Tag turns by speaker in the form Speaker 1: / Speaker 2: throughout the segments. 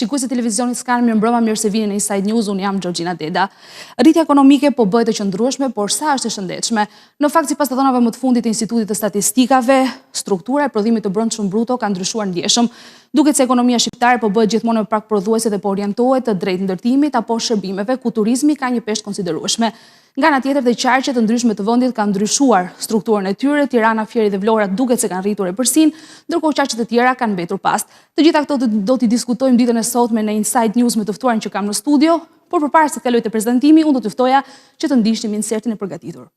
Speaker 1: Shikuesi televizionit Skan, mirëmbrëma, mirë se vini në Inside News, unë jam Gjorgjina Deda. Rritja ekonomike po bëhet e qëndrueshme, por sa është e shëndetshme? Në fakt, sipas të dhënave më të fundit të Institutit të Statistikave, struktura e prodhimit të brendshëm bruto ka ndryshuar ndjeshëm. Duket se ekonomia shqiptare po bëhet gjithmonë me pak prodhuese dhe po orientohet të drejt ndërtimit apo shërbimeve, ku turizmi ka një peshë konsiderueshme. Nga ana tjetër, dhe qarqe të ndryshme të vendit kanë ndryshuar strukturën e tyre. Tirana, Fieri dhe Vlora duket se kanë rritur epërsin, ndërkohë qarqet e tjera kanë mbetur pas. Të gjitha këto do t'i diskutojmë ditën e sotme në Inside News me të ftuarin që kam në studio, por përpara se të kaloj te prezantimi, unë do t'ju ftoja që të ndiqni insertin e përgatitur.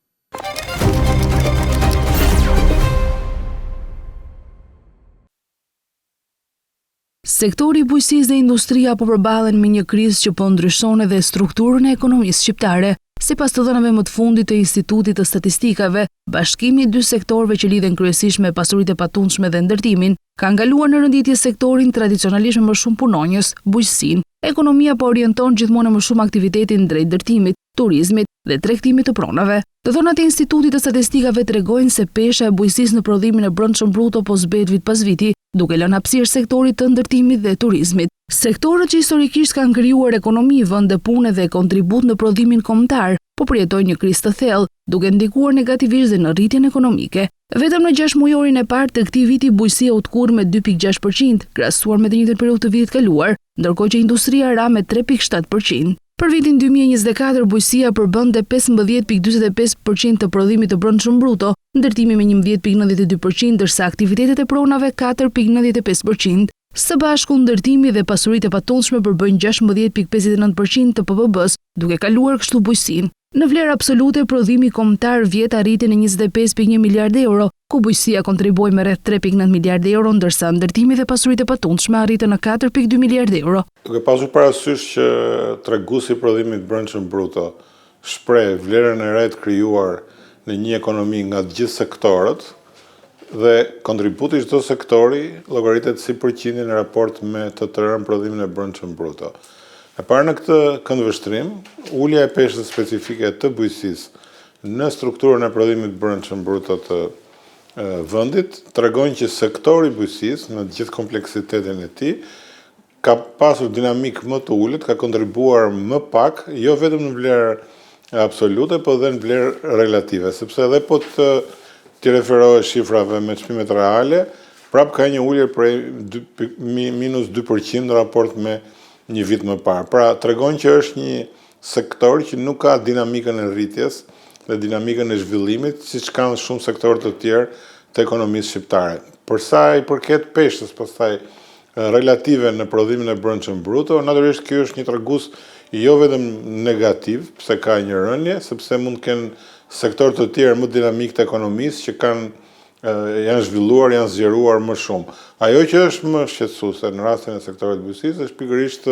Speaker 1: Sektori i bujqësisë dhe industria po përballen me një krizë që po ndryshon edhe strukturën e ekonomisë shqiptare. Sipas të dhënave më të fundit të Institutit të Statistikave, bashkimi i dy sektorëve që lidhen kryesisht me pasuritë e patundshme dhe ndërtimin, ka ngaluar në rënditje sektorin tradicionalisht me më shumë punonjës, bujqësinë. Ekonomia po orienton gjithmonë më shumë aktivitetin drejt ndërtimit, turizmit dhe tregtimit të pronave. Të dhënat e Institutit të Statistikave tregojnë se pesha e bujqësisë në prodhimin e brendshëm bruto po zbehet vit pas viti, duke lënë hapësirë sektorit të ndërtimit dhe turizmit. Sektorët që historikisht kanë krijuar ekonomi, vende pune dhe kontribut në prodhimin kombëtar, po përjetojnë një krizë të thellë, duke ndikuar negativisht dhe në rritjen ekonomike. Vetëm në 6 mujorin e parë të këtij viti bujqësia u tkur me 2.6%, krahasuar me të njëjtën periudhë të vitit kaluar, ndërkohë që industria ra me 3.7%. Për vitin 2024, bujqësia përbënte 15.45% të prodhimit të brendshëm bruto, ndërtimi me 11.92%, ndërsa aktivitetet e pronave 4.95%. Së bashku, ndërtimi dhe pasuritë e patundshme përbëjnë 16.59% të PPB-s, duke kaluar kështu bujqësinë. Në vlerë absolute, prodhimi kombëtar vjet arriti në 25.1 miliard euro, ku bujqësia kontriboi me rreth 3.9 miliard euro, ndërsa ndërtimi dhe pasuritë e patundshme arritën në 4.2 miliard euro.
Speaker 2: Duke pasur parasysh që treguesi i prodhimit brendshëm bruto shpreh vlerën e re të krijuar në një ekonomi nga të gjithë sektorët, dhe kontributi i çdo sektori llogaritet si përqindje në raport me të tërën prodhimin e brendshëm bruto. E parë në këtë këndvështrim, ulja e peshës specifike të bujqësisë në strukturën e prodhimit brendshëm bruto të vendit tregon që sektori i bujqësisë në të gjithë kompleksitetin e tij ka pasur dinamik më të ulët, ka kontribuar më pak, jo vetëm në vlerë absolute, por edhe në vlerë relative, sepse edhe po ti referohesh shifrave me çmimet reale, prap ka një ulje prej minus 2% në raport me një vit më parë. Pra, tregon që është një sektor që nuk ka dinamikën e rritjes dhe dinamikën e zhvillimit, siç kanë shumë sektorë të tjerë të ekonomisë shqiptare. Për sa i përket peshës, pastaj relative në prodhimin e brendshëm bruto, natyrisht ky është një tregues jo vetëm negativ, pse ka një rënje, sepse mund të kenë sektorë të tjerë më dinamik të ekonomisë që janë zhvilluar, janë zgjeruar më shumë. Ajo që është më shqetësuese në rastin e sektorit bujqësisë është pikërisht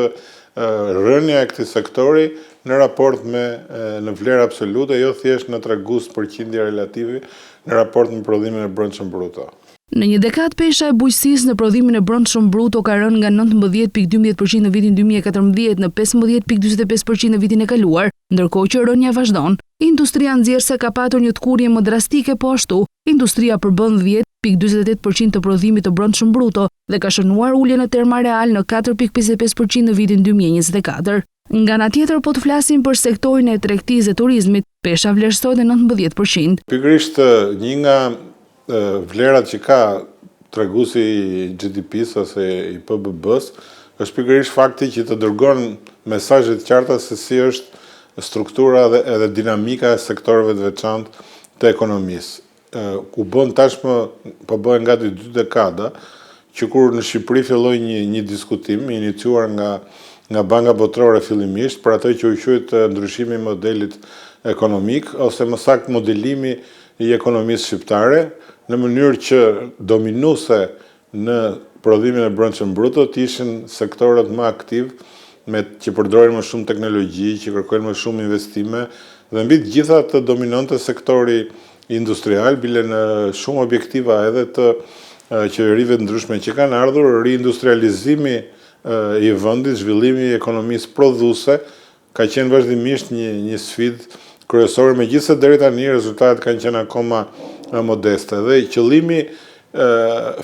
Speaker 2: rënja e këtij sektori në raport me në vlerë absolute, jo thjesht në tregues përqindje relative në raport me prodhimin e brendshëm bruto.
Speaker 1: Në një dekadë, pesha e bujqësisë në prodhimin e brendshëm bruto ka rënë nga 19.12% në vitin 2014 në 15.45% në vitin e kaluar, ndërkohë që rënja vazhdon. Industria nxjerrëse ka patur një tkurrje më drastike, po ashtu, industria përbën 10.48% të prodhimit të brendshëm bruto dhe ka shënuar ulje në terma real në 4.55% në vitin 2024. Nga ana tjetër, po të flasim për sektorin e tregtisë dhe turizmit, pesha vlerësohet në 19%.
Speaker 2: Pikërisht një nga vlerat që ka treguesi i GDP-s ose i PBB-s është pikërisht fakti që të dërgon mesazhe të qarta se si është struktura dhe edhe dinamika e sektorëve të veçantë të ekonomisë. Ku bën tashmë po bëhen gati 2 dekada që kur në Shqipëri filloi një diskutim i iniciuar nga Banka Botërore fillimisht për atë që u quajt ndryshimi i modelit ekonomik ose më saktë modelimi i ekonomisë shqiptare, në mënyrë që dominuese në prodhimin e brendshëm bruto të ishin sektorët më aktiv, që përdorin më shumë teknologji, që kërkojnë më shumë investime, dhe mbi të gjitha të dominonte sektori industrial, bile në shumë objektiva edhe të qeverive të ndryshme që kanë ardhur, riindustrializimi i vendit, zhvillimi i ekonomisë prodhuese, ka qenë vazhdimisht një sfidë kryesore, megjithëse deri tani rezultatet kanë qenë akoma modeste. Dhe qëllimi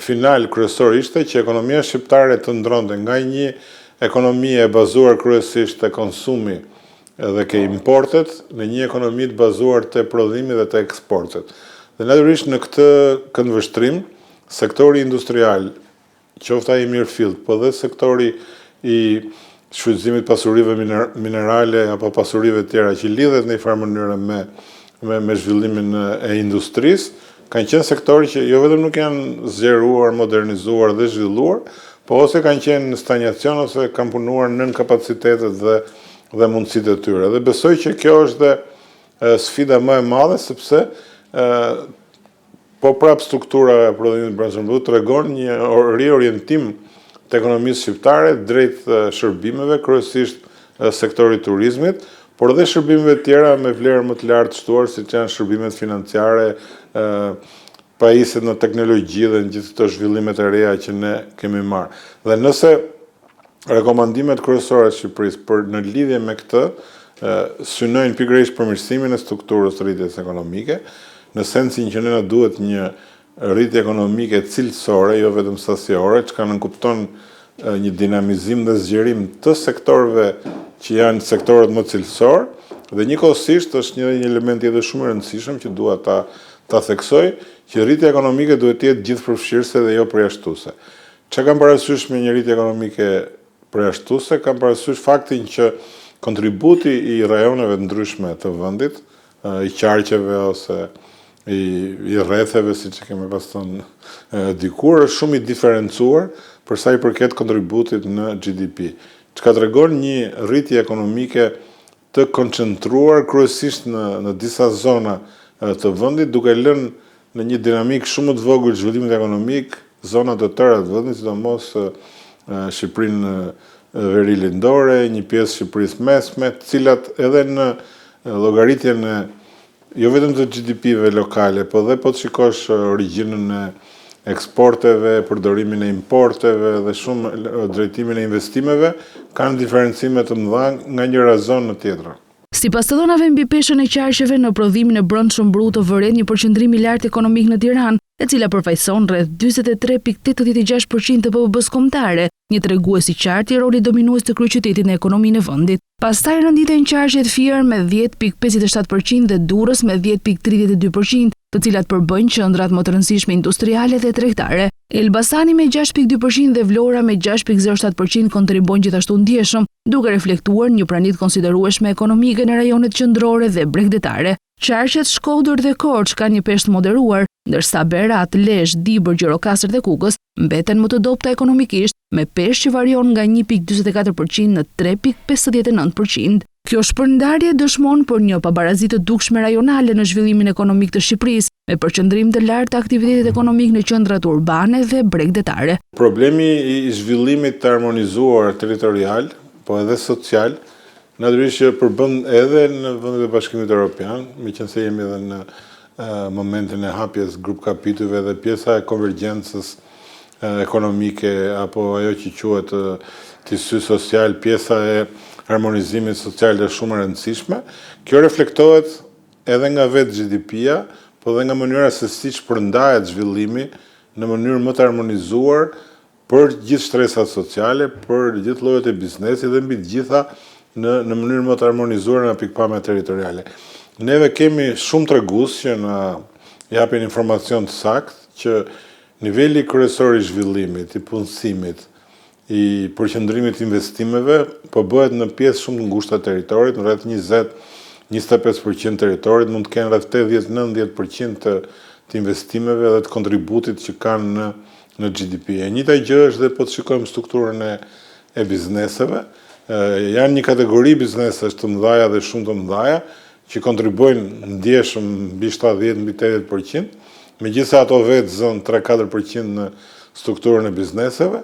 Speaker 2: final kryesor ishte që ekonomia shqiptare të ndronte nga një ekonomi e bazuar kryesisht te konsumi dhe ke importet në një ekonomi të bazuar te prodhimi dhe te eksportet. Dhe natyrisht në këtë këndvështrim, sektori industrial, qoftë ai mirëfillt, po dhe sektori i shfrytëzimit pasurive minerale apo pasurive tjera që lidhet në një farë mënyrë me zhvillimin e industrisë, kanë qenë sektorë që jo vetëm nuk janë zgjeruar, modernizuar dhe zhvilluar, po ose kanë qenë në stagnacion ose kanë punuar nën kapacitetet dhe mundësitë e tyre. Dhe besoj që kjo është dhe sfida më e madhe, sepse po prap struktura e prodhimit brendshëm tregon një riorientim të ekonomisë shqiptare drejt shërbimeve, kryesisht sektorit turizmit, por dhe shërbimeve tjera me vlerë më të lartë shtuar, siç janë shërbimet financiare, pajisjet në teknologji dhe në gjithë këto zhvillimet e reja që ne kemi marrë. Dhe nëse rekomandimet kryesore të Shqipërisë në lidhje me këtë synojnë pikërisht përmirësimin e strukturës së rritjes ekonomike, në sensin që ne na duhet një rritje ekonomike cilësore, jo vetëm sasiore, që nënkupton një dinamizim dhe zgjerim të sektorëve që janë sektorët më cilësor, dhe njëkohësisht është një element tjetër shumë i rëndësishëm që dua ta theksoj, që rritja ekonomike duhet të jetë gjithëpërfshirëse dhe jo përjashtuese. Çka kam parasysh me një rritje ekonomike përjashtuese, kam parasysh faktin që kontributi i rajoneve të ndryshme të vendit, i qarqeve ose i rretheve, siç e kemi pas thënë dikur, është shumë i diferencuar për sa i përket kontributit në GDP. Çka tregon një rritje ekonomike të koncentruar kryesisht në disa zona të vendit, duke lënë në një dinamik shumë të vogël zhvillimit ekonomik zona të tëra të vendit, sidomos Shqipërinë Verilindore, një pjesë Shqipërisë mesme, të cilat edhe në llogaritjen e jo vetëm të GDP-ve lokale, po dhe po të shikosh origjinën e eksporteve, përdorimin e importeve dhe shumë drejtimin e investimeve, kanë diferencime të mëdha nga njëra zonë në tjetrën.
Speaker 1: Sipas të dhënave mbi peshën e qarqeve në prodhimin e brendshëm brut të vëret një përqendrim i lartë ekonomik në Tiranë, e cila përfaqëson rreth 43.86% të PBB-s kombëtare, një tregues i qartë i rolit dominues të kryeqytetit në ekonominë e vendit. Pastaj renditen qarqet Fier me 10.57% dhe Durrës me 10.32%, të cilat përbëjnë qendrat më të rëndësishme industriale dhe tregtare. Elbasani me 6.2% dhe Vlora me 6.07% kontribuojnë gjithashtu ndjeshëm, duke reflektuar një pranit konsiderueshme ekonomike në rajonet qendrore dhe bregdetare. Qarqet Shkodër dhe Korçë kanë një peshë të moderuar, ndërsa Berat, Lezhë, Dibër, Gjirokastër dhe Kukës mbeten më të dobta ekonomikisht, me peshë që varion nga 1.44% në 3.59%. Kjo shpërndarje dëshmon për një pabarazi të dukshme rajonale në zhvillimin ekonomik të Shqipërisë, me përqendrim të lartë të aktivitetit ekonomik në qendrat urbane dhe bregdetare.
Speaker 2: Problemi i zhvillimit të harmonizuar territorial, po edhe social, natyrisht që përbën edhe në vendet e Bashkimit Evropian, meqense jemi edhe në momentin e hapjes grup kapitujve dhe pjesa e konvergjencës ekonomike, apo ajo që quhet tisy social, pjesa e harmonizimit social është shumë e rëndësishme. Kjo reflektohet edhe nga vetë GDP-ja, po dhe nga mënyra se si shpërndahet zhvillimi në mënyrë më të harmonizuar për gjithë shtresat sociale, për gjithë llojet e biznesit dhe mbi të gjitha në mënyrë më të harmonizuar nga pikpamja territoriale. Neve kemi shumë tregues që na japin informacion të saktë që niveli kryesor i zhvillimit, i punësimit, i përqendrimit investimeve, po bëhet në pjesë shumë të ngushta të territorit, në rreth 20-25% territorit, mund të kenë rreth 80-90% të investimeve dhe të kontributit që kanë në GDP. E njëjta gjë është dhe po të shikojmë strukturën e bizneseve, janë një kategori biznesesh të mëdha dhe shumë të mëdha që kontribuojnë ndjeshëm mbi 70-80%, megjithëse ato vetë zënë 3-4% në strukturën e bizneseve,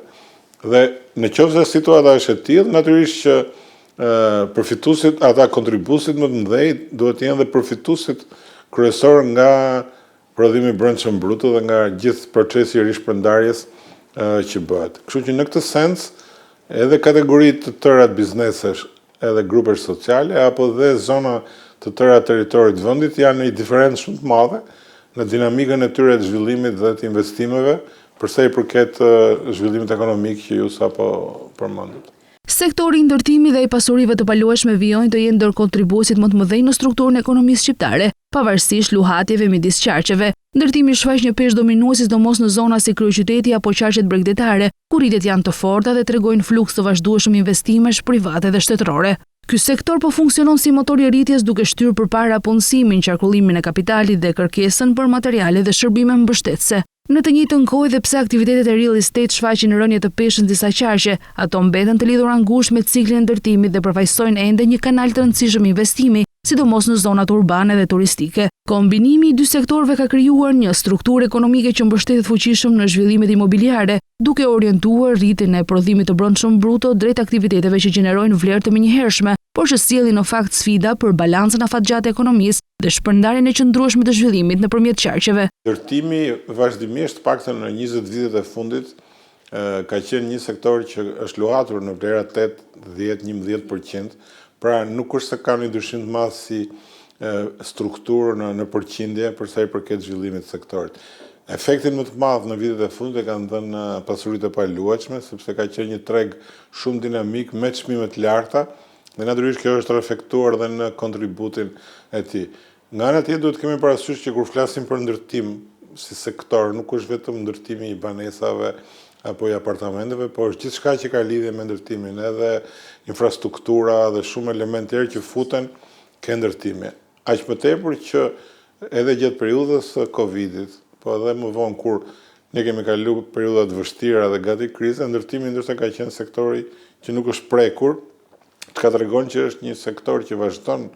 Speaker 2: dhe në qoftë se situata është e tillë, natyrisht që përfituesit, ata kontribuesit më të mëdhenj duhet të jenë dhe përfituesit kryesor nga prodhimi i brendshëm brut dhe nga gjithë procesi i rishpërndarjes që bëhet. Kështu që në këtë sens, edhe kategoritë të tëra të biznesesh, edhe grupesh sociale, apo dhe zona të tëra të territorit të vendit janë një diferencë shumë të madhe në dinamikën e tyre të zhvillimit dhe të investimeve, përsa i përket zhvillimit ekonomik që ju sapo përmendët.
Speaker 1: Sektori i ndërtimit dhe i pasurive të paluajshme vijojnë të jenë ndër kontribuesit më të mëdhenj në strukturën e ekonomisë shqiptare, pavarësisht luhatjeve midis qarqeve. Ndërtimi shfaq një peshë dominuese sidomos në zona si kryeqyteti apo qarqet bregdetare, ku rritjet janë të forta dhe tregojnë fluks të vazhdueshëm investimesh private dhe shtetërore. Ky sektor po funksionon si motor i rritjes duke shtyrë përpara punësimin, qarkullimin e kapitalit dhe kërkesën për materiale dhe shërbime mbështetëse. Në të njëjtën kohë dhe pse aktivitetet e real estate shfaqin rënje të peshës në disa qarqe, ato mbeten të lidhura ngushtë me ciklin e ndërtimit dhe përfaqësojnë ende një kanal të rëndësishëm investimi, sidomos në zonat urbane dhe turistike. Kombinimi i dy sektorëve ka krijuar një strukturë ekonomike që mbështetet fuqishëm në zhvillimet imobiliare, duke orientuar rritjen e prodhimit të brendshëm bruto drejt aktiviteteve që gjenerojnë vlerë të menjëhershme, por që sjellin në fakt sfida për balancën afatgjatë e ekonomisë dhe shpërndarjen e qëndrueshme të zhvillimit nëpërmjet qarqeve.
Speaker 2: Ndërtimi vazhdimisht, paktën në 20 vitet e fundit, ka qenë një sektor që është luhatur në vlera 8-10-11%, pra nuk është se ka një ndryshim të madh si strukturë në përqindje për sa i përket zhvillimit të sektorit. Efektin më të madh në vitet e fundit e kanë dhënë pasuritë e paluajshme, sepse ka qenë një treg shumë dinamik me çmime të larta, dhe natyrisht kjo është reflektuar dhe në kontributin e tij. Nga ana tjetër duhet kemi parasysh që kur flasim për ndërtim si sektor, nuk është vetëm ndërtimi i banesave apo i apartamenteve, por është gjithçka që ka lidhje me ndërtimin, edhe infrastruktura dhe shumë elementë tjerë që futen ke ndërtimi. Aq më tepër që edhe gjatë periudhës së Covidit, po edhe më vonë kur ne kemi kaluar periudha të vështira dhe gati krize, ndërtimi ndoshta ka qenë sektori që nuk është prekur, ka tregon që është një sektor që vazhdon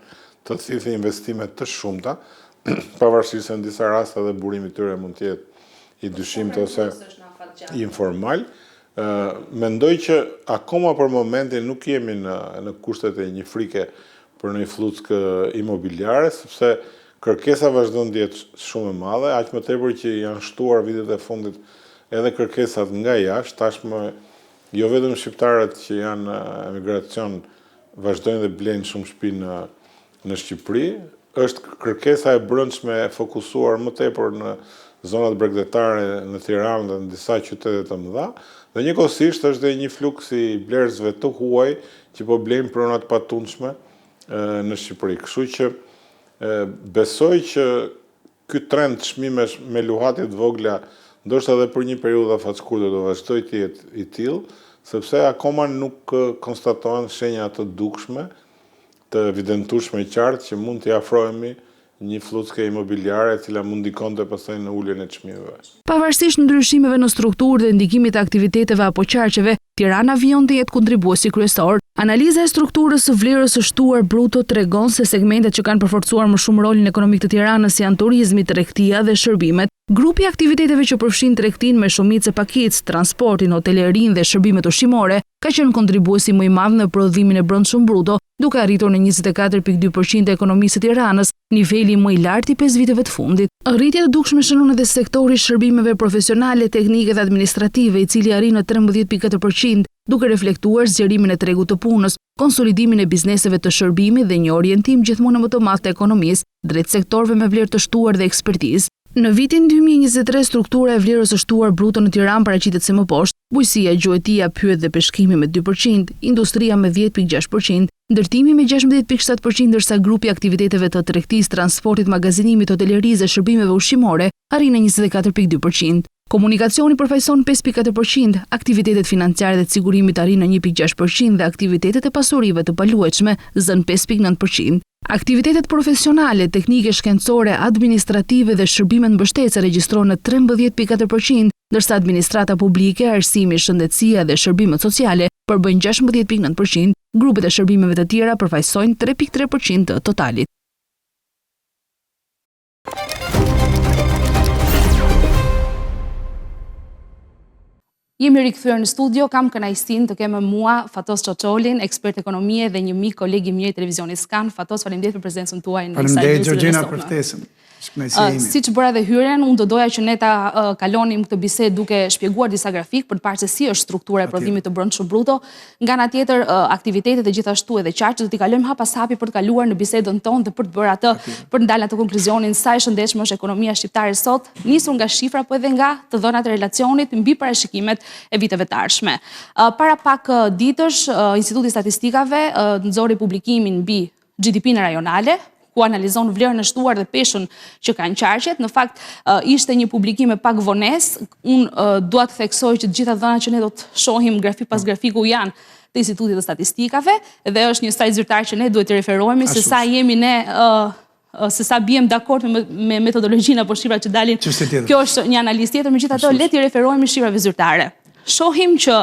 Speaker 2: të thithë investime të shumta, pavarësisht se në disa raste edhe burimi i tyre mund të jetë i dyshimt ose i informal. Mendoj që akoma për momentin nuk jemi në kushtet e një frike për një fluckë imobiliare, sepse kërkesa vazhdon të jetë shumë e madhe, aq më tepër që janë shtuar vitet e fundit edhe kërkesat nga jashtë, tashmë jo vetëm shqiptarët që janë emigracion vazhdojnë dhe blejnë shumë shtëpi në Shqipëri, është kërkesa e brendshme e fokusuar më tepër në zonat bregdetare në Tiranë dhe në disa qytete të mëdha, dhe njëkohësisht është dhe një fluks i blerësve të huaj që po blejnë pronat patundshme në Shqipëri. Kështu që besoj që ky trend çmimesh me luhatje të vogla ndoshta edhe për një periudhë afatshkurtër do vazhdojë të jetë i tillë, sepse akoma nuk konstatohen shenja të dukshme, të evidentueshme qartë që mund t'i afrohemi një fluckë imobiliare e cila mund ndikonte pastaj në uljen e çmimeve.
Speaker 1: Pavarësisht ndryshimeve në strukturë dhe ndikimit të aktiviteteve apo qarqeve, Tirana vijon të jetë kontribuesi kryesor. Analiza e strukturës së vlerës së shtuar bruto tregon se segmentet që kanë përforcuar më shumë rolin ekonomik të Tiranës janë turizmi, tregtia dhe shërbimet. Grupi i aktiviteteve që përfshin tregtinë me shumicë pakicë, transportin, hotelerin dhe shërbimet ushqimore ka qenë kontribuesi më i madh në prodhimin e brendshëm bruto, duke arritur në 24.2% e ekonomisë së Tiranës, niveli më i lartë i 5 viteve të fundit. Rritja e dukshme shënon edhe sektori i shërbimeve profesionale, teknike dhe administrative, i cili arrin në 13.4%, duke reflektuar zgjerimin e tregut të punës, konsolidimin e bizneseve të shërbimit dhe një orientim gjithmonë më të madh të ekonomisë drejt sektorëve me vlerë të shtuar dhe ekspertizë. Në vitin 2023, struktura e vlerës së shtuar bruto në Tiranë paraqitet se më poshtë, bujësia, gjuetia, pyet dhe peshkimi me 2%, industria me 10.6%, ndërtimi me 16.7%, ndërsa grupi aktiviteteve të tregtisë, transportit, magazinimit, hotelerisë dhe shërbimeve ushqimore arrin në 24.2%. Komunikacioni përfaqëson 5.4%, aktivitetet financiare dhe të sigurimit arrin në 1.6% dhe aktivitetet e pasurive të paluajshme zën 5.9%. Aktivitetet profesionale, teknike, shkencore, administrative dhe shërbimet mbështetëse regjistrohen në 13.4%, ndërsa administrata publike, arsimi, shëndetësia dhe shërbimet sociale përbëjnë 16.9%, grupet e shërbimeve të tjera përfaqësojnë 3.3% të totalit. Jemi rikthyer në studio, kam kënaqësinë të kem me mua Fatos Çoçolin, ekspert ekonomie dhe një mik koleg i mirë i televizionit Skan. Fatos, faleminderit për prezencën tuaj në kësaj
Speaker 3: Faleminderit Gjorgjina për ftesën.
Speaker 1: Siç bëra dhe hyrjen, unë do doja që ne ta kalonim këtë bisedë duke shpjeguar disa grafik për të parë se si është struktura e prodhimit të brendshëm bruto. Nga ana tjetër, aktivitetet e gjithashtu edhe qarqet do t'i kalojmë hap pas hapi për të kaluar në bisedën tonë dhe për të bërë atë, për të dalë atë konkluzionin sa e shëndetshme është ekonomia shqiptare sot, nisur nga shifra po edhe nga të dhënat e relacionit mbi parashikimet
Speaker 3: e viteve të ardhshme. Para pak ditësh, Instituti i Statistikave nxori publikimin mbi GDP-n rajonale, ku analizon vlerën e shtuar dhe peshën që kanë qarqet. Në fakt, ishte një publikim me pak vonesë. Unë dua të theksoj që të gjitha dhënat që ne do të shohim grafik pas grafiku janë të Institutit të Statistikave, dhe është një sajt zyrtar që ne duhet të referohemi se sa jemi ne se sa biem dakord me metodologjinë apo shifrat që dalin. Kjo është një analizë tjetër, megjithatë le të referohemi shifrave zyrtare. Shohim që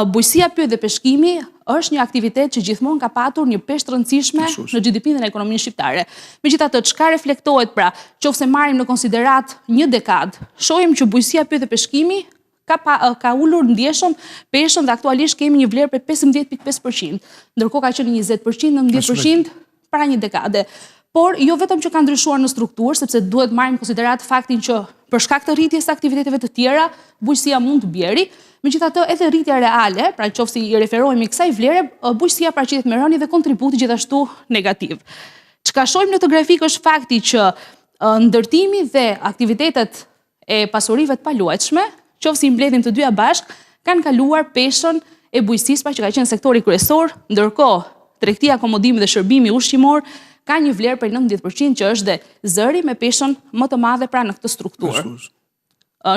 Speaker 3: bujqësia, pyet dhe peshkimi është një aktivitet që gjithmonë ka patur një peshë të rëndësishme në GDP-n dhe në ekonominë shqiptare. Megjithatë, çka reflektohet pra, qofse marrim në konsiderat një dekadë, shohim që bujqësia, pyet dhe peshkimi ka ulur ndjeshëm peshën dhe aktualisht kemi një vlerë për 15.5%, ndërkohë ka qenë 20%, 19% para një dekade. Por jo vetëm që ka ndryshuar në strukturë, sepse duhet marrim në konsiderat faktin që për shkak të rritjes së aktiviteteve të tjera, bujqësia mund të bjeri, megjithatë edhe rritja reale, pra nëse i referohemi kësaj vlere, bujqësia paraqitet me rënje dhe kontributi gjithashtu negativ. Çka shohim në këtë grafik është fakti që ndërtimi dhe aktivitetet e pasurive të paluajtshme, qoftë i mbledhim të dyja bashk, kanë kaluar peshën e bujqësisë, pra që ka qenë sektori kryesor, ndërkohë tregtia, akomodimi dhe shërbimi ushqimor ka një vlerë për 19% që është dhe zëri me peshën më të madhe pra në këtë strukturë.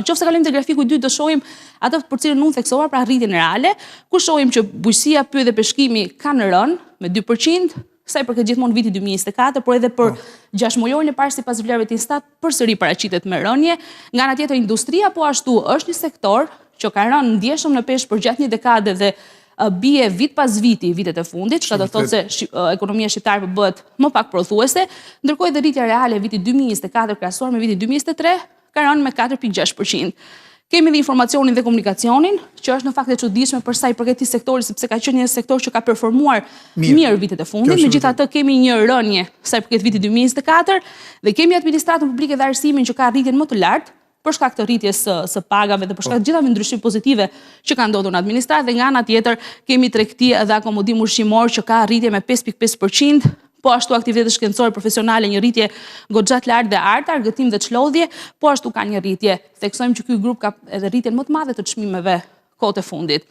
Speaker 3: Qofse kalojmë te grafiku i dytë do shohim atë për cilën unë theksova, pra rritjen reale, ku shohim që bujqësia, pyet dhe peshkimi kanë rënë me 2%, sa i përket gjithmonë vitit 2024, por edhe për 6 mujorin e parë sipas vlerave të Instat përsëri paraqitet me rënje. Nga ana tjetër, industria po ashtu është një sektor që ka rënë ndjeshëm në peshë për gjatë një dekade dhe bie vit pas viti vitet e fundit, çka do thotë se ekonomia shqiptare bëhet më pak prodhuese, ndërkohë edhe rritja reale e vitit 2024 krahasuar me vitin 2023 ka rënë me 4.6%. Kemi dhe informacionin dhe komunikacionin, që është në fakt e çuditshme për sa i përket këtij sektori, sepse ka qenë një sektor që ka performuar mirë vitet e fundit. Megjithatë kemi një rënje sa i përket vitit 2024 dhe kemi administratën publike dhe arsimin që ka rritjen më të lartë për shkak të rritjes së pagave dhe për shkak të gjithave ndryshime pozitive që kanë ndodhur në administratë, dhe nga ana tjetër kemi tregti dhe akomodim ushqimor që ka rritje me 5.5%, po ashtu aktivitetet shkencore profesionale një rritje goxha të lartë dhe artë, argëtim dhe çlodhje, po ashtu ka një rritje. Theksojmë që ky grup ka edhe rritjen më të madhe të çmimeve kohët e fundit.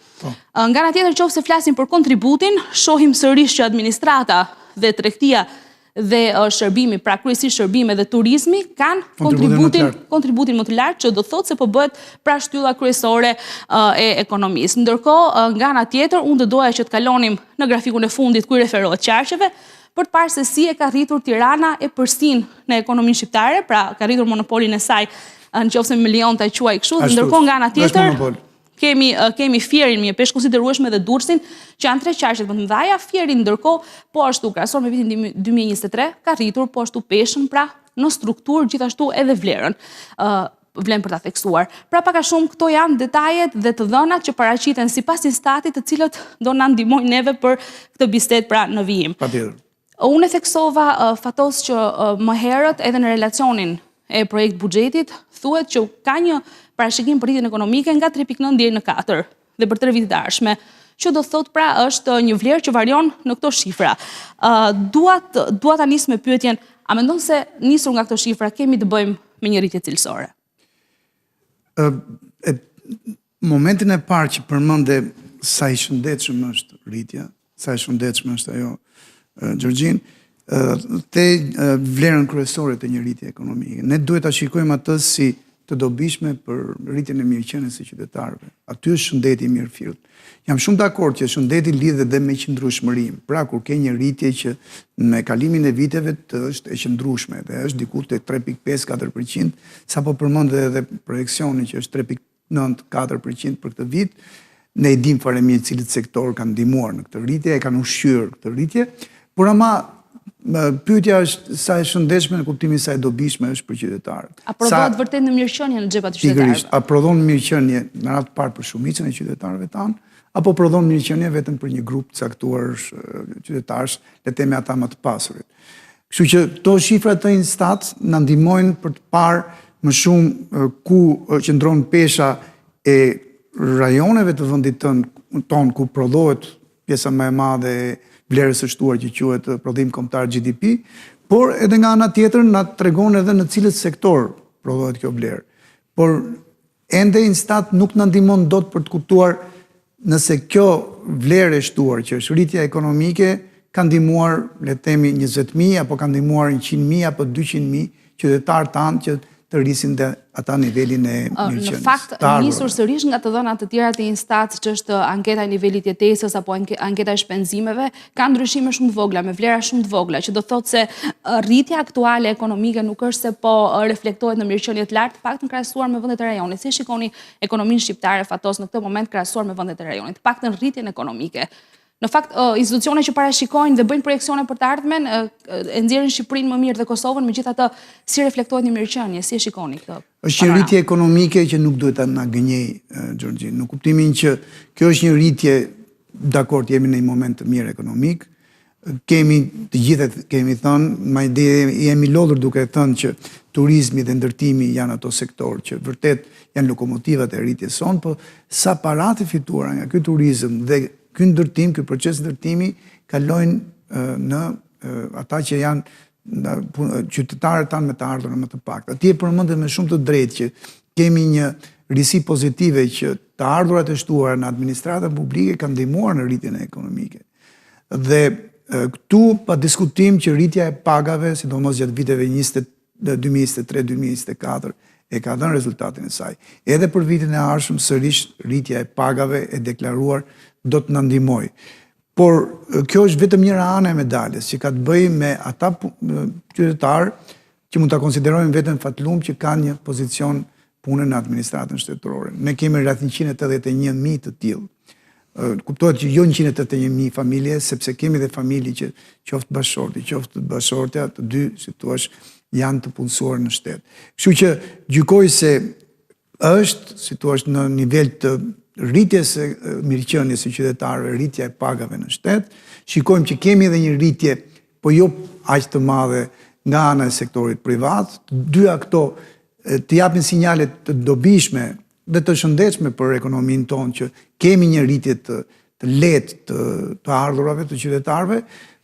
Speaker 3: Nga ana tjetër, nëse flasim për kontributin, shohim sërish që administrata dhe tregtia dhe shërbimi, pra kryesisht shërbime dhe turizmi, kanë kontributin më të lartë, që do thotë se po bëhet pra shtylla kryesore e ekonomisë. Ndërkohë, nga ana tjetër, unë do doja që të kalonim në grafikun e fundit ku i referohet qarqeve, për të parë se si e ka rritur Tirana e përstin në ekonominë shqiptare, pra ka rritur monopolin e saj, nëse milion ta quaj kështu, ndërkohë nga ana tjetër kemi Fierin, një peshë konsiderueshme, dhe Durrësin, që janë tre qarqet më të mëdha. Fierin ndërkohë po ashtu krahasuar me vitin 2023 ka rritur po ashtu peshën, pra në strukturë gjithashtu edhe vlerën. Vlen për ta theksuar. Pra pak a shumë këto janë detajet dhe të dhënat që paraqiten sipas Instatit, të cilët do na ndihmojnë neve për këtë bisedë pra në vijim.
Speaker 4: Patjetër.
Speaker 3: Unë e theksova fatos që më herët edhe në relacionin e projekt buxhetit thuhet që ka një parashikim për rritjen ekonomike nga 3.9 deri në 4 dhe për 3 vitet e ardhshme, që do thot pra është një vlerë që varion në këto shifra. Dua ta nis me pyetjen, a mendon se nisur nga këto shifra kemi të bëjmë me një rritje cilësore?
Speaker 4: Momentin e parë që përmende sa i shëndetshëm është rritja, sa i shëndetshme është ajo, Gjorgjin, te vlerën kryesore të një rritje ekonomike. Ne duhet ta shikojmë atë si të dobishme për rritjen e mirëqenies së qytetarëve. Aty është shëndeti i mirëfillt. Jam shumë dakord që shëndeti lidhet dhe me qëndrueshmërinë. Pra kur ke një rritje që me kalimin e viteve të është e qëndrueshme dhe është diku te 3.5-4%, sapo përmendë edhe projeksioni që është 3.9-4% për këtë vit, ne e dim fare mirë cilët sektor kanë ndihmuar në këtë rritje, e kanë ushqyer këtë rritje, por ama pyetja është sa e shëndetshme në kuptimin sa e dobishme është për qytetarët.
Speaker 3: A prodhohet vërtet në mirëqenie në xhepat e qytetarëve?
Speaker 4: A prodhon mirëqenie në radhë të parë për shumicën e qytetarëve tanë, apo prodhon mirëqenie vetëm për një grup të caktuar qytetarësh, le të themi ata më të pasurit. Kështu që këto shifra të Instat na ndihmojnë për të parë më shumë ku qëndron pesha e rajoneve të vendit ton ku prodhohet pjesa më e madhe e vlerës së shtuar që quhet prodhim kombëtar GDP, por edhe nga ana tjetër na tregon edhe në cilët sektor prodhohet kjo vlerë. Por ende Instat nuk na ndihmon dot për të kuptuar nëse kjo vlerë e shtuar që është rritja ekonomike ka ndihmuar, le të themi 20.000 apo ka ndihmuar 100.000 apo 200.000 qytetarë tanë që të rrisin dhe ata nivelin e mirëqenies.
Speaker 3: Në fakt, nisur sërish nga të dhënat të tjera të Instat, që është anketa e nivelit jetesës apo anketa e shpenzimeve, ka ndryshime shumë të vogla, me vlera shumë të vogla, që do thotë se rritja aktuale ekonomike nuk është se po reflektohet në mirëqenie të lartë, paktën krahasuar me vendet e rajonit. Si shikoni ekonominë shqiptare fatos në këtë moment krahasuar me vendet e rajonit, paktën rritjen ekonomike? Në fakt, institucione që parashikojnë dhe bëjnë projekcione për të ardhmen, e nxjerrin Shqipërinë më mirë dhe Kosovën, megjithatë si reflektohet në mirëqenie, si e shikoni këtë?
Speaker 4: Është një rritje ekonomike që nuk duhet ta na gënjej, Gjorgjin, në kuptimin që kjo është një rritje, dakord, jemi në një moment të mirë ekonomik, kemi të gjithet kemi thënë, madje jemi lodhur duke thënë që turizmi dhe ndërtimi janë ato sektor që vërtet janë lokomotivat e rritjes sonë, po sa paratë fituara nga ky turizëm dhe ky ndërtim, ky proces ndërtimi kalojnë në ata që janë qytetarët tanë me të ardhurën më të pakta. Atje përmendet me shumë të drejtë që kemi një risi pozitive që të ardhurat e shtuara në administratën publike kanë ndihmuar në rritjen ekonomike. Dhe këtu pa diskutim që rritja e pagave, sidomos gjatë viteve 2023-2024, e ka dhënë rezultatin e saj. Edhe për vitin e ardhshëm sërish rritja e pagave e deklaruar do të na ndihmojë. Por kjo është vetëm një anë e medaljes që ka të bëjë me ata qytetarë që mund ta konsiderojmë vetëm fatlum që kanë një pozicion pune në administratën shtetërore. Ne kemi rreth 181.000 të tillë. Kuptohet që jo 181.000 familje, sepse kemi dhe familje që qoftë bashorti, qoftë bashortja, të dy, si thua, janë të punësuar në shtet. Kështu që gjykoj se është, si thua, në nivel të rritjes së mirëqenies së qytetarëve, rritja e pagave në shtet, shikojmë që kemi edhe një rritje, po jo aq të madhe nga ana e sektorit privat. Dyja këto të japin sinjale të dobishme dhe të shëndetshme për ekonominë tonë që kemi një rritje të lehtë të ardhurave të qytetarëve,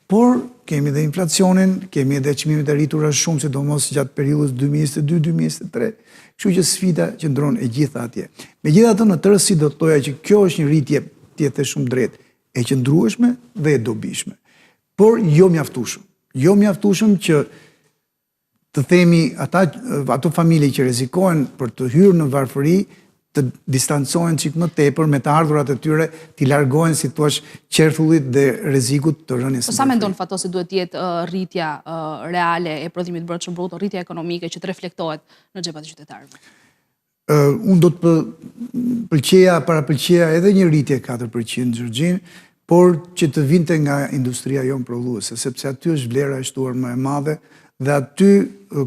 Speaker 4: por kemi dhe inflacionin, kemi edhe çmimet e rritura shumë, sidomos gjatë periudhës 2022-2023. Kështu që sfida qëndron e gjitha atje. Megjithatë, në tërësi do të thoja që kjo është një rritje, ti e the shumë drejt, e qëndrueshme dhe e dobishme. Por jo mjaftueshëm. Jo mjaftueshëm që të themi ato familje që rrezikojnë për të hyrë në varfëri të distancohen çik më tepër me të ardhurat e tyre, t'i largohen, si thua, qerthullit dhe rrezikut të rënies.
Speaker 3: Po sa mendon fatos se duhet të jetë rritja reale e prodhimit brendshëm brut, rritja ekonomike që të reflektohet në xhepat e qytetarëve?
Speaker 4: Unë do të parapëlqeja edhe një rritje 4%, Gjorgjin, por që të vinte nga industria jonë prodhuese, sepse aty është vlera e shtuar më e madhe dhe aty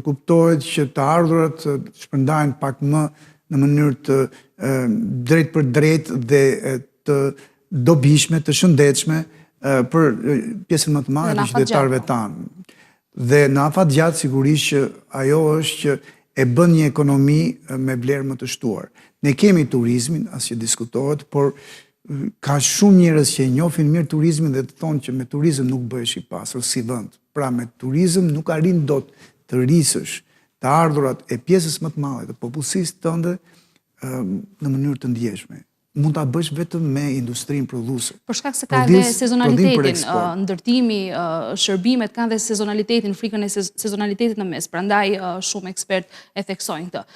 Speaker 4: kuptohet që të ardhurat shpërndajnë pak më në mënyrë të drejt për drejt dhe të dobishme, të shëndetshme për pjesën më të madhe të qytetarëve tanë. Dhe në afat gjatë sigurisht që ajo është që e bën një ekonomi me vlerë më të shtuar. Ne kemi turizmin, asgjë diskutohet, por ka shumë njerëz që e njohin mirë turizmin dhe të thonë që me turizëm nuk bëhesh i pasur si vend. Pra me turizëm nuk arrin dot të rrisësh të ardhurat e pjesës më të madhe të popullsisë tënde në mënyrë të ndjeshme. Mund ta bësh vetëm me industrinë prodhuese.
Speaker 3: Për shkak se ka edhe sezonalitetin, ndërtimi, shërbimet kanë edhe sezonalitetin, frikën e sezonalitetit në mes. Prandaj shumë ekspert e theksojnë këtë.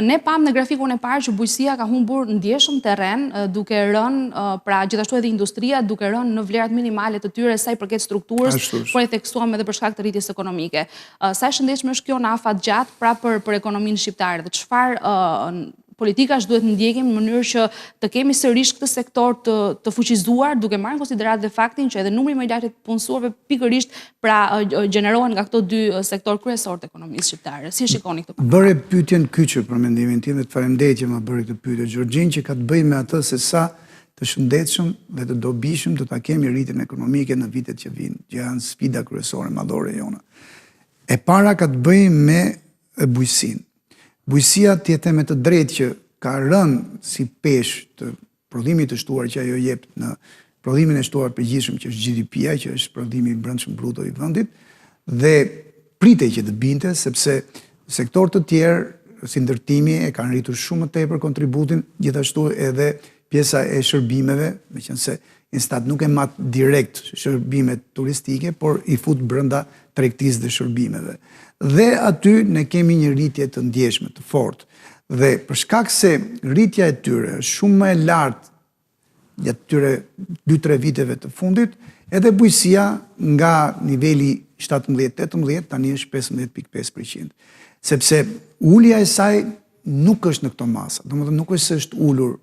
Speaker 3: Ne pam në grafikun e parë që bujqësia ka humbur ndjeshëm terren, duke rënë, pra gjithashtu edhe industria, duke rënë në vlerat minimale të tyre sa i përket strukturës, por e theksuam edhe për shkak të rritjes ekonomike. Sa e shëndetshme është kjo në afat gjatë, pra për ekonominë shqiptare, dhe çfarë politikash duhet ndjekim në mënyrë që të kemi sërish këtë sektor të fuqizuar, duke marrë në konsiderat dhe faktin që edhe numri më i lartë të punësuarve pikërisht pra gjenerohen nga këto dy sektor kryesor të ekonomisë shqiptare. Si shikoni këtë?
Speaker 4: Bëre pyetjen kyçe për mendimin tim dhe të faleminderit që më bëri këtë pyetje, Gjorgjin, që ka të bëjë me atë se sa të shëndetshëm dhe të dobishëm do ta kemi rritjen ekonomike në vitet që vijnë, që janë sfida kryesore madhore jona. E para ka të bëjë me bujqësinë. Bujqësia tjetë me të drejtë që ka rënë si peshë të prodhimit të shtuar që ajo jep në prodhimin e shtuar përgjithshëm që është GDP-ja, që është prodhimi i brendshëm bruto i vendit, dhe pritej që të binte sepse sektor të tjerë si ndërtimi e ka rritur shumë më tepër kontributin, gjithashtu edhe pjesa e shërbimeve, meqense Instat nuk e mat direkt shërbimet turistike, por i fut brenda tregtisë dhe shërbimeve. Dhe aty ne kemi një rritje të ndjeshme, të fortë. Dhe për shkak se rritja e tyre është shumë më e lartë gjatë tyre 2-3 viteve të fundit, edhe bujësia nga niveli 17-18 tani është 15.5%. Sepse ulja e saj nuk është në këto masa. Domethënë nuk është se është ulur,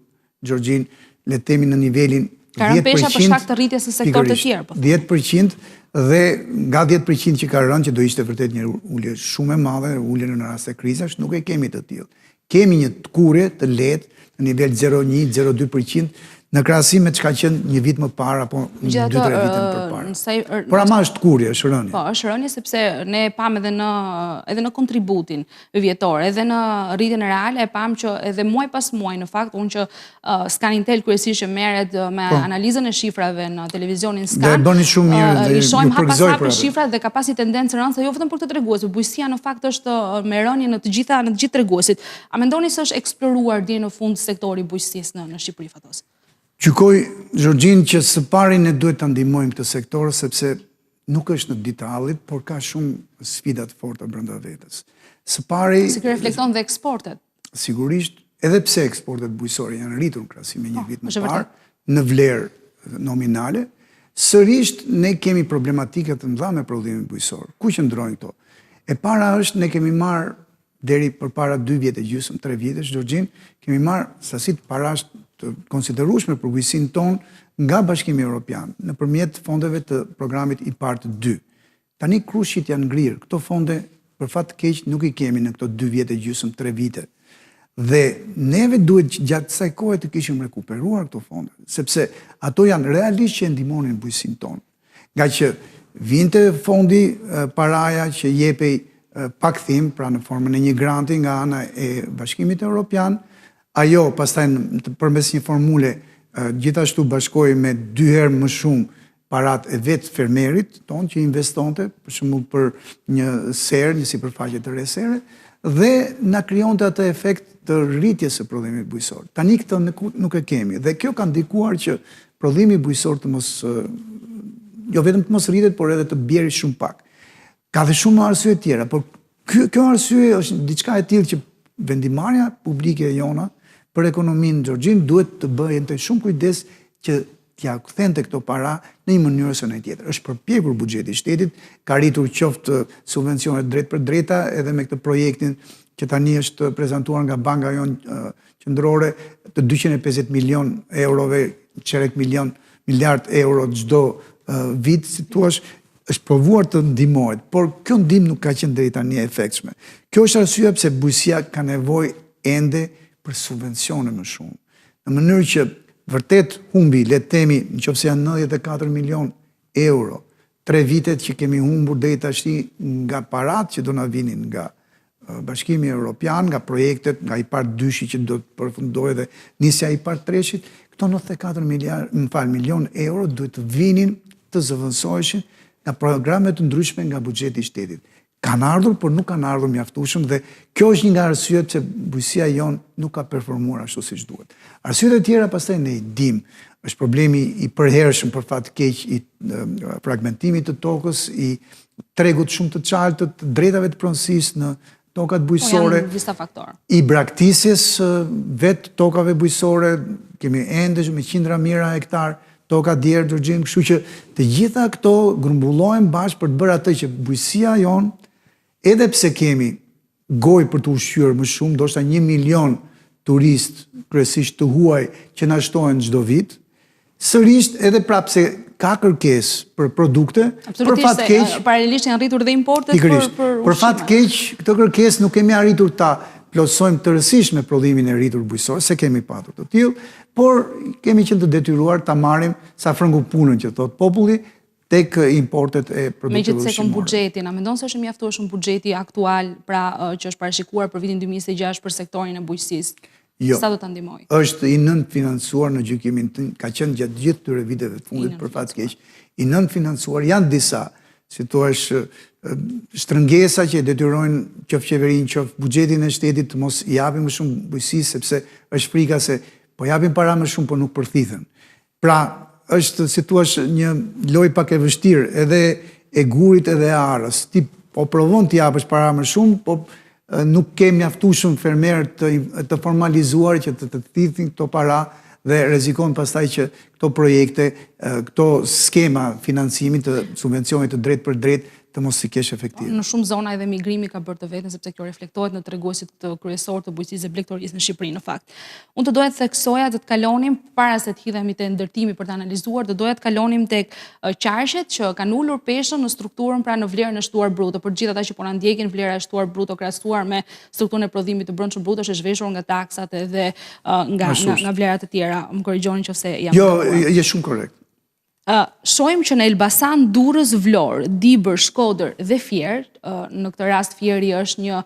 Speaker 4: Gjorgjin, le të themi në nivelin 10%.
Speaker 3: Ka rënë pesha për shkak të rritjes së sektorit të tjerë, po.
Speaker 4: 10% dhe nga 10% që ka rënë, që do ishte vërtet një ulje shumë e madhe, ulje në rast të krizash, nuk e kemi të tillë. Kemi një tkurje të lehtë në nivel 0,1-0,2% në krahasim me çka qenë një vit më parë apo 2-3 vite më parë. Por ama është tkurje, është rënje.
Speaker 3: Po, është rënje sepse ne e pam edhe në kontributin vjetor, edhe në rritjen reale e pam që edhe muaj pas muaj në fakt unë që Scanintel kryesisht që merret me analizën e shifrave në televizionin Scan.
Speaker 4: Dhe bëni shumë mirë dhe
Speaker 3: shohim
Speaker 4: ju përgëzoj
Speaker 3: për shifrat dhe ka pasi tendencë rëndëse jo vetëm për këtë tregues, bujësia në fakt është me rënje në të gjithë treguesit. A mendoni se është eksploruar deri në fund sektori bujësisë në Shqipëri fatos?
Speaker 4: Gjykoj, Gjorgjin, që së pari ne duhet të ndihmojmë këtë sektor, sepse nuk është në ditallit, por ka shumë sfidat forta brenda vetes. Së pari...
Speaker 3: Si kjo reflekton dhe eksportet?
Speaker 4: Sigurisht, edhe pse eksportet bujësore janë rritur në krahasim me një vit më parë, në vlerë nominale, sërish ne kemi problematika të mëdha me prodhimin bujësor. Ku qëndrojnë këto? E para është ne kemi marrë deri përpara 2 vjet e gjysmë, 3 vitesh, Gjorgjin, kemi marrë sasi të parash të konsiderueshme për bujësinë tonë nga Bashkimi Evropian nëpërmjet fondeve të programit IPART 2. Tani krushit janë ngrirë. Këto fonde për fat të keq nuk i kemi në këto 2 vjet e gjysmë, 3 vite. Dhe neve duhet gjatë kësaj kohe të kishim rekuperuar këto fonde, sepse ato janë realisht që ndihmonin bujësinë tonë. Nga që vinte fondi paraja që jepej pakthim, pra në formën e një granti nga ana e Bashkimit Evropian, ajo pastaj përmes një formule gjithashtu bashkoi me 2 herë më shumë parat e vetë fermerit tonë që investonte, për shembull për një serë, një sipërfaqe të re sere, dhe na krijonte atë efekt të rritjes së prodhimit bujësor. Tani këtë nuk e kemi dhe kjo ka ndikuar që prodhimi bujësor të mos jo vetëm të mos rritet, por edhe të bjerë shumë pak. Ka dhe shumë arsye tjera, por kjo arsye është diçka e tillë që vendimarrja publike e jona për ekonominë Gjorgjin duhet të bëjnë shumë kujdes që t'ja kthente këto para në një mënyrë ose në tjetër. Është përpjekur buxheti i shtetit, ka rritur qoftë subvencionet drejt për drejta edhe me këtë projektin që tani është prezantuar nga banka jonë qendrore të 250 milion eurove, çerek miliard euro çdo vit, si thua, është provuar të ndihmohet, por kjo ndihmë nuk ka qenë deri tani e efektshme. Kjo është arsyeja pse bujësia ka nevojë ende për subvencione më shumë. Në mënyrë që vërtet humbi, le të themi, nëse janë 94 milion euro, 3 vitet që kemi humbur deri tash nga paratë që do na vinin nga Bashkimi Evropian, nga projektet, nga IPART 2 që do të përfundojë dhe nisja e IPART 3, këto 94 milion euro duhet të vinin të zëvendësoheshin nga programe të ndryshme nga buxheti i shtetit. Kanë ardhur, por nuk kanë ardhur mjaftueshëm dhe kjo është një nga arsyet pse bujësia jon nuk ka performuar ashtu siç duhet. Arsyet e tjera pastaj ne i dim, është problemi i përhershëm për fat të keq i fragmentimit të tokës, i tregut shumë të qartë të drejtave të pronësisë në tokat bujësore, i braktisjes vetë tokave bujësore, kemi ende me qindra mijëra hektar toka djerë, Gjorgjin, kështu që të gjitha këto grumbullohen bashkë për të bërë atë që bujësia jonë, edhe pse kemi gojë për të ushqyer më shumë, ndoshta 1 milion turist kryesisht të huaj që na shtohen çdo vit, sërish edhe prapë se ka kërkesë për produkte, për fat keq,
Speaker 3: paralelisht janë rritur dhe importet
Speaker 4: për fat keq, këtë kërkesë nuk kemi arritur ta plotësojmë tërësisht me prodhimin e rritur bujësor, se kemi patur të tillë, por kemi qenë të detyruar ta marrim sa frëngu punën që thot populli tek importet e produkteve ushqimore.
Speaker 3: Megjithëse kom buxhetin, a mendon se është mjaftueshëm buxheti aktual, pra që është parashikuar për vitin 2026 për sektorin e bujësisë?
Speaker 4: Jo,
Speaker 3: sa do ta ndihmojë?
Speaker 4: Është i nënfinancuar në gjykimin tim, ka qenë gjatë gjithë këtyre viteve të fundit për fat keq. I nënfinancuar janë disa si thua shtrëngesa që detyrojnë qoftë qeverinë, qoftë buxhetin e shtetit të mos i japin më shumë bujqësi, sepse është frika se po japin para më shumë, po nuk përthithen. Pra, është, si thua, një lojë pak e vështirë, edhe e gurit edhe e arës. Ti po provon të japësh para më shumë, po nuk ke mjaftueshëm fermerë të formalizuar që të thithin këto para dhe rrezikon pastaj që këto projekte, këto skema financimit të subvencionit të drejt për drejt të mos i kesh efektive.
Speaker 3: Në shumë zona edhe migrimi ka bërë të vetën, sepse kjo reflektohet në treguesit të kryesor të bujqësisë dhe blegtorisë në Shqipëri në fakt. Unë të doja të theksoja të kalonim, para se të hidhemi te ndërtimi për të analizuar, të doja të kalonim tek qarqet që kanë ulur peshën në strukturën, pra në vlerën e shtuar bruto. Për gjithë ata që po na ndjekin, vlera e shtuar bruto krahasuar me strukturën e prodhimit të brendshëm bruto është zhveshur nga taksat edhe nga vlerat e tjera. Më korrigjoni nëse jam.
Speaker 4: Jo, je shumë korrekt.
Speaker 3: Shohim që në Elbasan, Durrës, Vlorë, Dibër, Shkodër dhe Fier, në këtë rast Fieri është një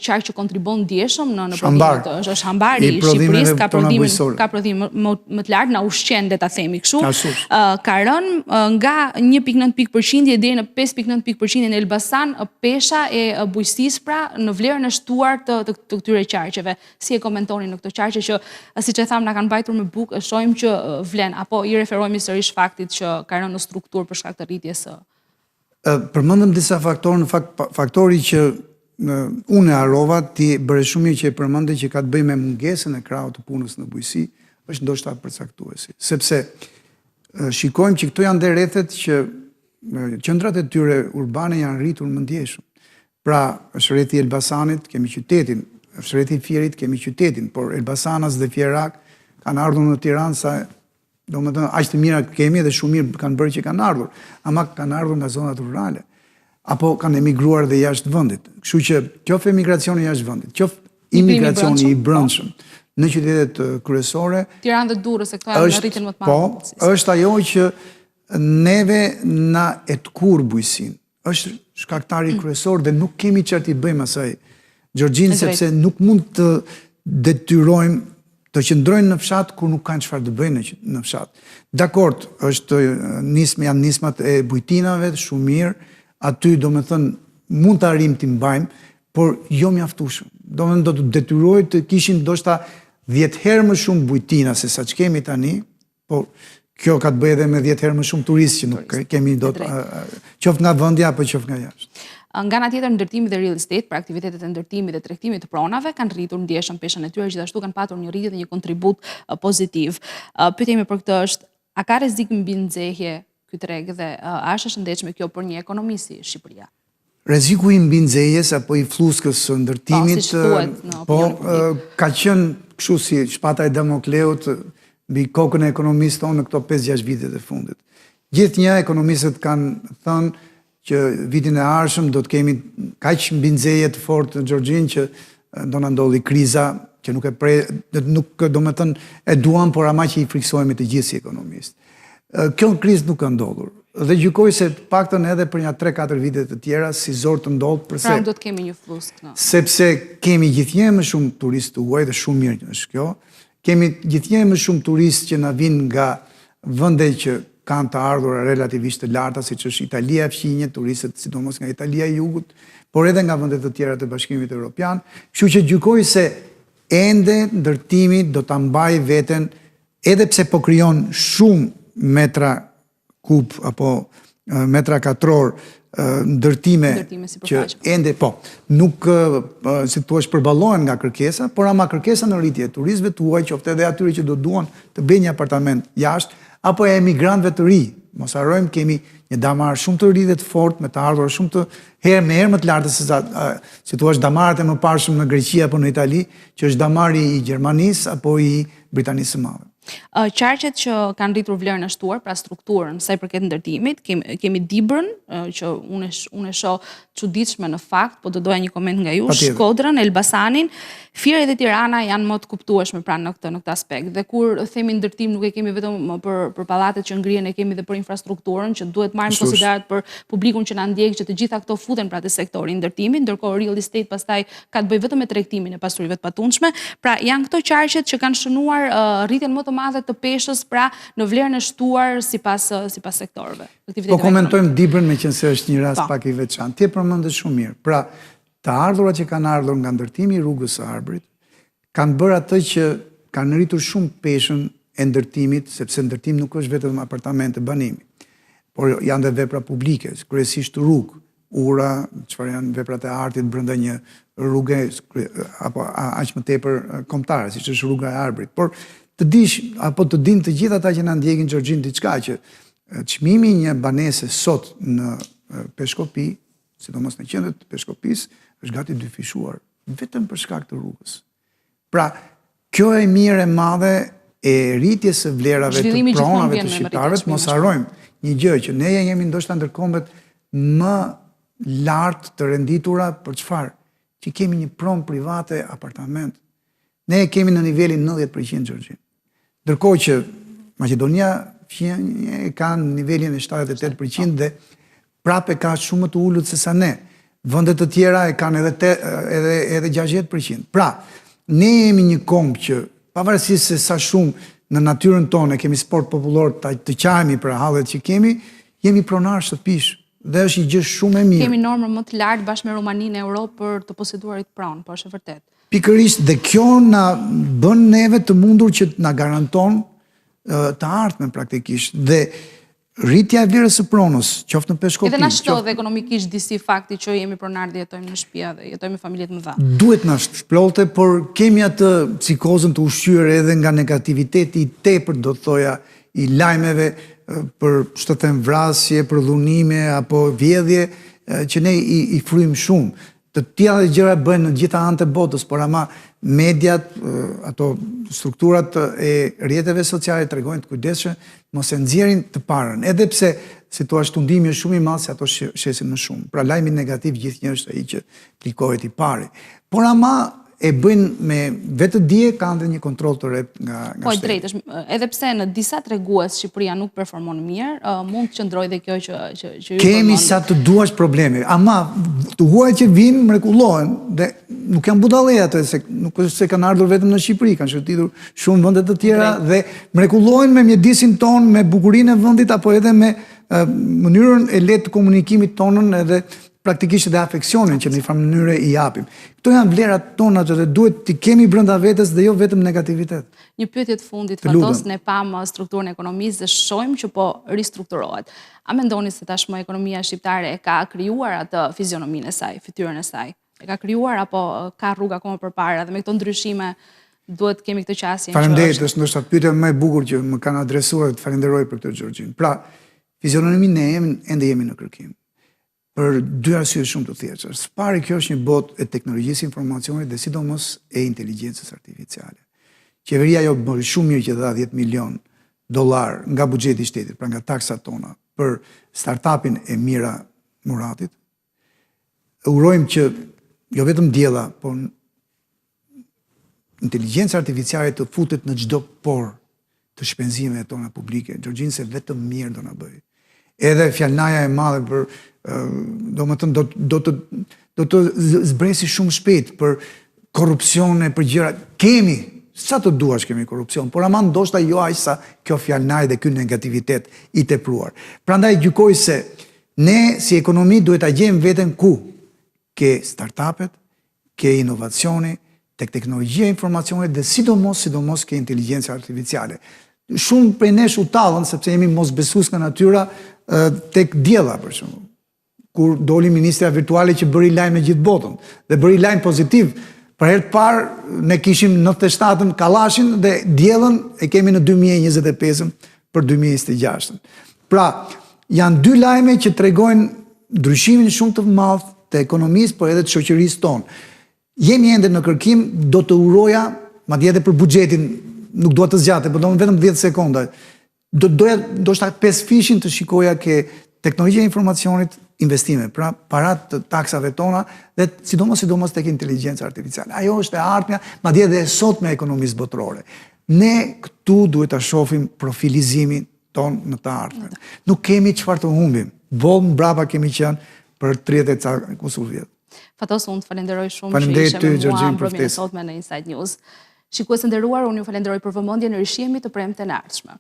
Speaker 3: qark që kontribon ndjeshëm në prodhimet, është hambari i Shqipërisë, ka prodhim më të lartë, na ushqen le ta themi kështu. Ka rënë nga 1.9% deri në 5.9% në Elbasan pesha e bujqësisë, pra në vlerën e shtuar të këtyre qarqeve. Si e komentoni në këtë qarqe që, siç e tham, na kanë mbajtur me bukë, shohim që vlen, apo i referohemi sërish faktit që ka rënë në strukturë për shkak të rritjes së.
Speaker 4: Përmendëm disa faktorë, në fakt faktori që unë e harrova, ti bëre shumë mirë që e përmende që ka të bëjë me mungesën e krahut të punës në bujqësi, është ndoshta përcaktuesi. Sepse shikojmë që këto janë dhe rrethet që qendrat e tyre urbane janë rritur më ndjeshëm. Pra, është rrethi i Elbasanit, kemi qytetin, është rrethi i Fierit, kemi qytetin, por Elbasanas dhe Fierak kanë ardhur në Tiranë sa do më të aq të mira kemi dhe shumë mirë kanë bërë që kanë ardhur, ama kanë ardhur nga zonat rurale, apo kanë emigruar dhe jashtë vendit. Kështu që qoftë emigracioni jashtë vendit, qoftë imigracioni i brendshëm në qytetet kryesore,
Speaker 3: Tiranë dhe Durrës, se këto janë në rritjen më të madh.
Speaker 4: Po, është ajo që neve na etkur bujqësinë. Është shkaktari kryesor dhe nuk kemi çfarë të bëjmë asaj, Gjorgjin, sepse nuk mund të detyrojmë të qëndrojnë në fshat kur nuk kanë çfarë të bëjnë në fshat. Dakord, janë nismat e bujtinave, shumë mirë, aty do me thënë mund të arrim të mbajmë, por jo mjaftueshëm. Do të detyroj të kishin ndoshta 10 herë më shumë bujtina se sa që kemi tani, por kjo ka të bëjë edhe me 10 herë më shumë turistë që nuk kemi dot, qoftë nga vendja apo qoftë nga jashtë.
Speaker 3: Nga ana tjetër, ndërtimi dhe real estate, për aktivitetet e ndërtimit dhe tregtimit të pronave, kanë rritur ndjeshëm peshën e tyre, gjithashtu kanë patur një rritje dhe një kontribut pozitiv. Pyetjemi për këtë është, a ka rrezik mbi nxehje ky treg dhe a është e shëndetshme kjo për një ekonomi si Shqipëria?
Speaker 4: Rreziku i mbi nxehjes apo i fluskës së ndërtimit, ka qenë kështu si shpata e Damokleut mbi kokën e ekonomisë tonë në këto 5-6 vitet e fundit. Gjithnjë ekonomistët kanë thënë që vitin e ardhshëm do të kemi kaq mbi nxehje të fortë, Gjorgjin, që do na ndodhi kriza që nuk do me thënë e duam, por ama që i friksohemi të gjithë si ekonomistë. Kjo krizë nuk ka ndodhur. Dhe gjykoj se paktën edhe për një 3-4 vite të tjera si zor të ndodh,
Speaker 3: pra do të kemi një flusk.
Speaker 4: Sepse kemi gjithnjë më shumë turistë huaj dhe shumë mirë është kjo. Kemi gjithnjë më shumë turistë që na vinë nga vende që kanë të ardhur relativisht të larta, siç është Italia e fqinje, turistët sidomos nga Italia e Jugut, por edhe nga vendet të tjera të Bashkimit Evropian. Kështu që gjykoj se ende ndërtimi do ta mbajë veten, edhe pse po krijon shumë metra kub apo metra katror ndërtime që ende nuk si thua përballohen nga kërkesa, por ama kërkesa në rritje e turistëve tuaj, qoftë edhe atyre që do duan të bëjnë një apartament jashtë, apo e emigrantëve të ri. Mos harrojmë, kemi një damar shumë të ri dhe të fortë, me të ardhur shumë të herë më të lartë se si thua damarët e mëparshëm në Greqi apo në Itali, që është damari i Gjermanisë apo i Britanisë së Madhe.
Speaker 3: Qarqet që kanë rritur vlerën e shtuar, pra strukturën, sa i përket ndërtimit, kemi Dibrën, që unë e shoh çuditshme në fakt, po do doja një koment nga ju, Shkodrën, Elbasanin, Fieri dhe Tirana janë më të kuptueshme pra në këtë aspekt. Dhe kur themi ndërtim, nuk e kemi vetëm për pallatet që ngrihen, e kemi edhe për infrastrukturën, që duhet marrim konsiderat për publikun që na ndjek, që të gjitha këto futen pra te sektori i ndërtimit, ndërkohë real estate pastaj ka të bëjë vetëm me tregtimin e pasurive të patundshme. Pra janë këto qarqet që kanë shënuar rritjen më të madhe të peshës, pra në vlerën e shtuar sipas sektorëve.
Speaker 4: Po komentojmë Dibrën me qenë se është një rast pak i veçantë. Ti e përmendet shumë mirë. Pra, të ardhurat që kanë ardhur nga ndërtimi i rrugës së Arbrit kanë bërë atë që kanë rritur shumë peshën e ndërtimit, sepse ndërtim nuk është vetëm apartamente, banimi, por janë dhe vepra publike, kryesisht rrugë, ura, çfarë janë veprat e artit brenda një rruge apo aq më tepër kombëtare, siç është rruga e Arbrit. Por të dish apo të dinë të gjithë ata që na ndjekin Gjorgjin diçka që çmimi i një banese sot në Peshkopi, sidomos në qendër të Peshkopisë, është gati dyfishuar vetëm për shkak të rrugës. Pra, kjo e mirë e madhe e rritjes së vlerave të pronave të shqiptarëve, mos harrojmë një gjë që ne jemi ndoshta ndërkombët më lart të renditura për çfarë? Që kemi një pronë private apartament. Ne kemi në nivelin 90% Gjorgjin. Ndërkohë që Maqedonia ka në nivelin e 78% dhe prape ka shumë më të ulët se sa ne. Vendet të tjera e kanë edhe 60%. Pra, ne jemi një kombë që pavarësisht se sa shumë në natyrën tonë kemi sport popullor të qajmi për hallet që kemi, jemi pronar shtëpish. Dhe është një gjë shumë e mirë.
Speaker 3: Kemi norma më të lartë bashkë me Rumaninë e Europë për të poseduarit pronë, po është e vërtet.
Speaker 4: Pikërisht, dhe kjo na bën neve të mundur që na garanton të ardhmen praktikisht. Dhe rritja e vlerës së pronës, qoftë në Peshkopi.
Speaker 3: Edhe na shplodh ekonomikisht disi fakti që jemi pronar dhe jetojmë në shtëpi dhe jetojmë me familje të mëdha.
Speaker 4: Duhet na shplolte, por kemi atë psikozën të ushqyer edhe nga negativiteti i tepërt, do të thoja, i lajmeve për shtetën vrasje, për dhunime apo vjedhje që ne i frym shumë. Të tjera gjëra bëhen në gjitha anët e botës, por ama mediat, ato strukturat e rrjeteve sociale tregojnë të kujdesshëm mos e nxjerrin të parën, edhe pse si thua shtundimi është shumë i madh se ato shesin më shumë. Pra lajmi negativ gjithnjë është ai që klikohet i pari. Por ama e bëjnë me vetë dije, kanë dhe një kontroll të rreth nga
Speaker 3: Po drejt është, edhe pse në disa tregues Shqipëria nuk performon mirë, mund të qëndrojë dhe kjo që ju
Speaker 4: kemi sa të duash probleme, ama të huajt që vinë mrekullohen dhe nuk janë budallë ato, se nuk është se kanë ardhur vetëm në Shqipëri, kanë shërtitur shumë vende të tjera dhe mrekullohen me mjedisin ton, me bukurinë e vendit apo edhe me mënyrën e lehtë të komunikimit tonën edhe praktikisht edhe afeksionin që në një farë mënyrë i japim. Këto janë vlerat tona që duhet të kemi brenda vetes dhe jo vetëm negativitet.
Speaker 3: Një pyetje të fundit, Fatos, ne pam strukturën e ekonomisë dhe shohim që po ristrukturohet. A mendoni se tashmë ekonomia shqiptare e ka krijuar atë fizionominë e saj, fytyrën e saj? E ka krijuar apo ka rrugë akoma përpara dhe me këto ndryshime duhet kemi këtë qasje?
Speaker 4: Faleminderit, është ndoshta pyetja më e bukur që më kanë adresuar, të falenderoj për këtë Gjorgjin. Pra, fizionominë ende jemi në kërkim. Për dy arsye shumë të thjeshta. Së pari, kjo është një botë e teknologjisë informacionit dhe sidomos e inteligjencës artificiale. Qeveria jo bëri shumë mirë që dha $10 milion nga buxheti i shtetit, pra nga taksat tona, për startupin e Mira Muratit. Urojmë që jo vetëm diella, por inteligjenca artificiale të futet në çdo por të shpenzimeve tona publike. Gjorgjin se vetëm mirë do na bëj. Edhe fjalënaja e madhe për do të zbresi shumë shpejt për korrupsione, për gjëra. Kemi, sa të duash kemi korrupsion, por ama ndoshta jo aq sa kjo fjalënaj dhe ky negativitet i tepruar. Prandaj gjykoj se ne si ekonomi duhet ta gjejmë veten ku ke startupet, ke inovacioni, tek teknologjia e informacionit dhe sidomos ke inteligjenca artificiale. Shumë prej nesh u tallën sepse jemi mosbesues nga natyra tek diella për shembull. Kur doli ministra virtuale që bëri lajm me gjithë botën dhe bëri lajm pozitiv. Për herë të parë ne kishim 97-ën kallashin dhe diellën e kemi në 2025-ën për 2026-ën. Pra, janë dy lajme që tregojnë ndryshimin shumë të madh të ekonomisë, por edhe të shoqërisë tonë. Jemi ende në kërkim, do të uroja, madje edhe për buxhetin, nuk dua të zgjatem, por vetëm 10 sekonda. Ndoshta 5 fishin të shikoja ke teknologjia e informacionit, investime, pra parat të taksave tona dhe sidomos tek inteligjenca artificiale. Ajo është e ardhmja, madje edhe e sotme e ekonomisë botërore. Ne këtu duhet ta shohim profilizimin ton në të ardhmen. Nuk kemi çfarë të humbim. Voll mbrapa kemi qenë për 30 ca kusur vjet.
Speaker 3: Fatos, unë të falenderoj shumë që ishe me mua mbrëmjen e sotme në Inside News. Shikues të nderuar, unë ju falenderoj për vëmendjen, në rishjemi të premte në ardhshme.